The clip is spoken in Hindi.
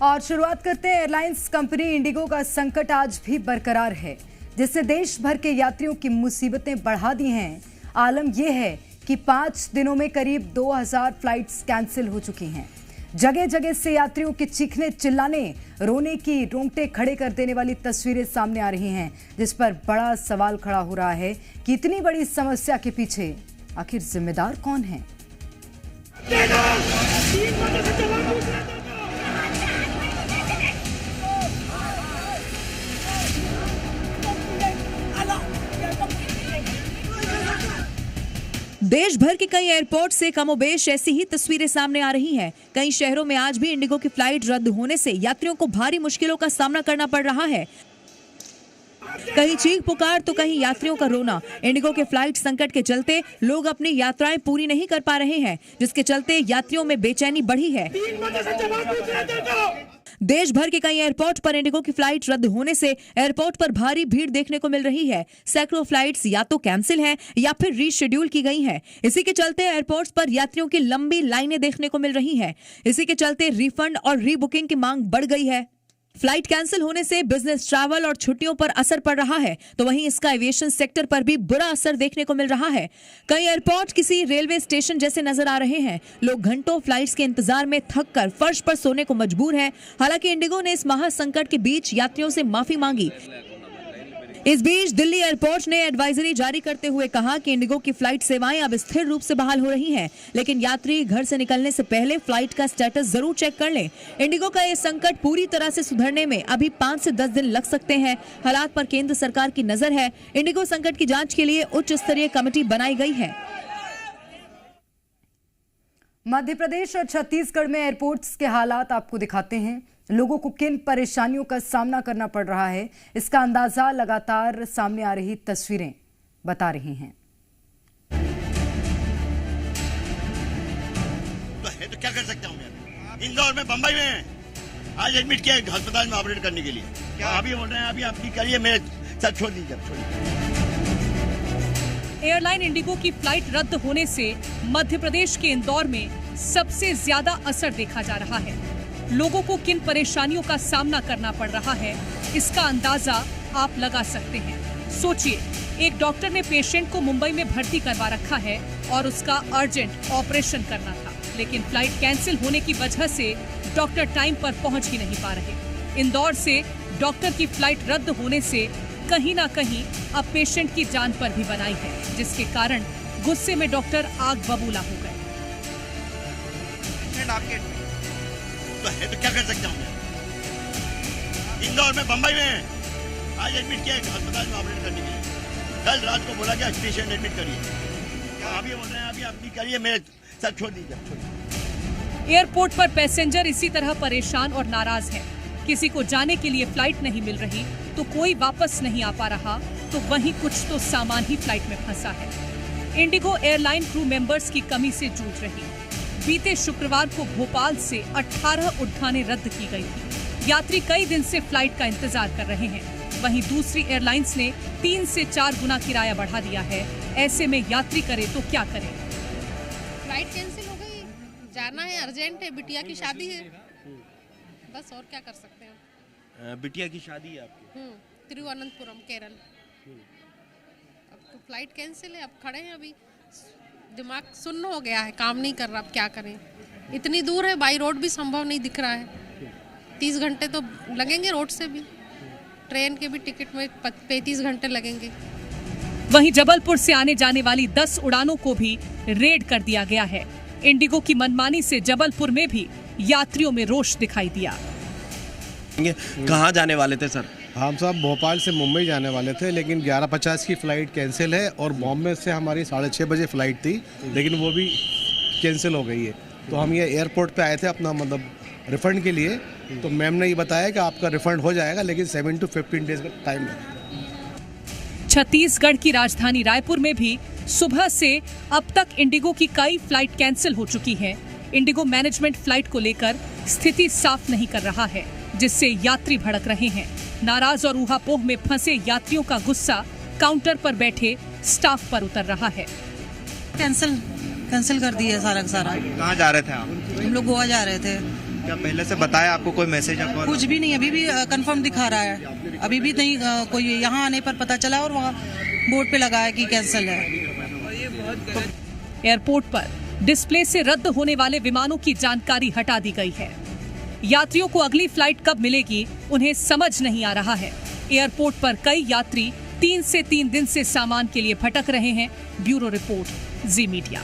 और शुरुआत करते हैं एयरलाइंस कंपनी इंडिगो का संकट आज भी बरकरार है, जिसने देश भर के यात्रियों की मुसीबतें बढ़ा दी हैं। आलम यह है कि 5 दिनों में करीब 2000 फ्लाइट्स कैंसिल हो चुकी हैं। जगह जगह से यात्रियों के चीखने चिल्लाने, रोने की रोंगटे खड़े कर देने वाली तस्वीरें सामने आ रही हैं, जिस पर बड़ा सवाल खड़ा हो रहा है कि इतनी बड़ी समस्या के पीछे आखिर जिम्मेदार कौन है। देश भर के कई एयरपोर्ट से कमोबेश ऐसी ही तस्वीरें सामने आ रही हैं। कई शहरों में आज भी इंडिगो की फ्लाइट रद्द होने से यात्रियों को भारी मुश्किलों का सामना करना पड़ रहा है। कहीं चीख पुकार तो कहीं यात्रियों का रोना। इंडिगो के फ्लाइट संकट के चलते लोग अपनी यात्राएं पूरी नहीं कर पा रहे हैं, जिसके चलते यात्रियों में बेचैनी बढ़ी है। देश भर के कई एयरपोर्ट पर इंडिगो की फ्लाइट रद्द होने से एयरपोर्ट पर भारी भीड़ देखने को मिल रही है। सैकड़ों फ्लाइट्स या तो कैंसिल हैं या फिर रीशेड्यूल की गई हैं। इसी के चलते एयरपोर्ट्स पर यात्रियों की लंबी लाइनें देखने को मिल रही हैं। इसी के चलते रिफंड और रीबुकिंग की मांग बढ़ गई है। फ्लाइट कैंसिल होने से बिजनेस ट्रैवल और छुट्टियों पर असर पड़ रहा है, तो वहीं इसका एविएशन सेक्टर पर भी बुरा असर देखने को मिल रहा है। कई एयरपोर्ट किसी रेलवे स्टेशन जैसे नजर आ रहे हैं। लोग घंटों फ्लाइट्स के इंतजार में थककर फर्श पर सोने को मजबूर हैं। हालांकि इंडिगो ने इस महासंकट के बीच यात्रियों से माफी मांगी। इस बीच दिल्ली एयरपोर्ट ने एडवाइजरी जारी करते हुए कहा कि इंडिगो की फ्लाइट सेवाएं अब स्थिर रूप से बहाल हो रही हैं, लेकिन यात्री घर से निकलने से पहले फ्लाइट का स्टेटस जरूर चेक कर लें। इंडिगो का ये संकट पूरी तरह से सुधरने में अभी 5 से 10 दिन लग सकते हैं। हालात पर केंद्र सरकार की नजर है। इंडिगो संकट की जांच के लिए उच्च स्तरीय कमेटी बनाई गई है। मध्य प्रदेश और छत्तीसगढ़ में एयरपोर्ट्स के हालात आपको दिखाते हैं। लोगों को किन परेशानियों का सामना करना पड़ रहा है, इसका अंदाजा लगातार सामने आ रही तस्वीरें बता रही हैं। तो क्या कर सकता हूँ मैं? इंदौर में, बंबई में आज एडमिट किया अस्पताल में ऑपरेट करने के लिए। क्या अभी हो रहे हैं? अभी आप करिए, मेरे साथ छोड़ दीजिए। एयरलाइन इंडिगो की फ्लाइट रद्द होने से मध्य प्रदेश के इंदौर में सबसे ज्यादा असर देखा जा रहा है। लोगों को किन परेशानियों का सामना करना पड़ रहा है, इसका अंदाजा आप लगा सकते हैं। सोचिए, एक डॉक्टर ने पेशेंट को मुंबई में भर्ती करवा रखा है और उसका अर्जेंट ऑपरेशन करना था, लेकिन फ्लाइट कैंसिल होने की वजह से डॉक्टर टाइम पर पहुंच ही नहीं पा रहे। इंदौर से डॉक्टर की फ्लाइट रद्द होने से कहीं ना कहीं अब पेशेंट की जान पर भी बनाई है, जिसके कारण गुस्से में डॉक्टर आग बबूला हो गए। तो क्या कर सकता हूँ मैं? इंदौर में, बंबई में आज एडमिट किया अस्पताल में ऑपरेट करने के लिए। कल रात को बोला कि पेशेंट एडमिट करिए। क्या अभी हो रहे हैं? अभी आप करिए, मेरे साथ छोड़ दीजिए। एयरपोर्ट पर पैसेंजर इसी तरह परेशान और नाराज हैं। किसी को जाने के लिए फ्लाइट नहीं मिल रही, तो कोई वापस नहीं आ पा रहा, तो वहीं कुछ तो सामान ही फ्लाइट में फंसा है। इंडिगो एयरलाइन क्रू मेंबर्स की कमी से जूझ रही। बीते शुक्रवार को भोपाल से 18 उड़ानें रद्द की गई थी। यात्री कई दिन से फ्लाइट का इंतजार कर रहे हैं। वहीं दूसरी एयरलाइंस ने 3 से 4 गुना किराया बढ़ा दिया है। ऐसे में यात्री करे तो क्या करे? फ्लाइट कैंसिल हो गई, जाना है, अर्जेंट है, बिटिया की शादी है, बस और क्या कर सकते हैं। बिटिया की शादी है आपकी? तिरुवनंतपुरम, केरल। अब तो फ्लाइट कैंसिल है, अब खड़े हैं। अभी दिमाग सुन्न हो गया है, काम नहीं कर रहा, अब क्या करें। इतनी दूर है, बाई रोड भी संभव नहीं दिख रहा है। 30 घंटे तो लगेंगे रोड से भी, ट्रेन के भी टिकट में 35 घंटे लगेंगे। वहीं जबलपुर से आने जाने वाली 10 उड़ानों को भी रेड कर दिया गया है। इंडिगो की मनमानी से जबलपुर में भी यात्रियों में रोष दिखाई दिया। कहाँ जाने वाले थे सर? हम सब भोपाल से मुंबई जाने वाले थे, लेकिन 11:50 की फ़्लाइट कैंसिल है और बॉम्बे से हमारी 6:30 बजे फ़्लाइट थी, लेकिन वो भी कैंसिल हो गई है। तो हम ये एयरपोर्ट पे आए थे अपना रिफ़ंड के लिए। तो मैम ने ये बताया कि आपका रिफ़ंड हो जाएगा, लेकिन 7 to 15 डेज का टाइम है। छत्तीसगढ़ की राजधानी रायपुर में भी सुबह से अब तक इंडिगो की कई फ्लाइट कैंसिल हो चुकी है। इंडिगो मैनेजमेंट फ्लाइट को लेकर स्थिति साफ नहीं कर रहा है, जिससे यात्री भड़क रहे हैं। नाराज और ऊहापोह में फंसे यात्रियों का गुस्सा काउंटर पर बैठे स्टाफ पर उतर रहा है। कैंसिल कर दिया सारा का सारा। कहाँ जा रहे थे आप? हम लोग गोवा जा रहे थे। क्या पहले से बताया आपको कोई मैसेज या कॉल? कुछ भी नहीं, अभी भी कंफर्म दिखा रहा है, अभी भी नहीं कोई यहाँ आने पर पता चला और वहाँ बोर्ड पे लगा है कि कैंसिल है। एयरपोर्ट पर डिस्प्ले से रद्द होने वाले विमानों की जानकारी हटा दी गई है। यात्रियों को अगली फ्लाइट कब मिलेगी उन्हें समझ नहीं आ रहा है। एयरपोर्ट पर कई यात्री 3 से 3 दिन से सामान के लिए भटक रहे हैं। ब्यूरो रिपोर्ट, जी मीडिया।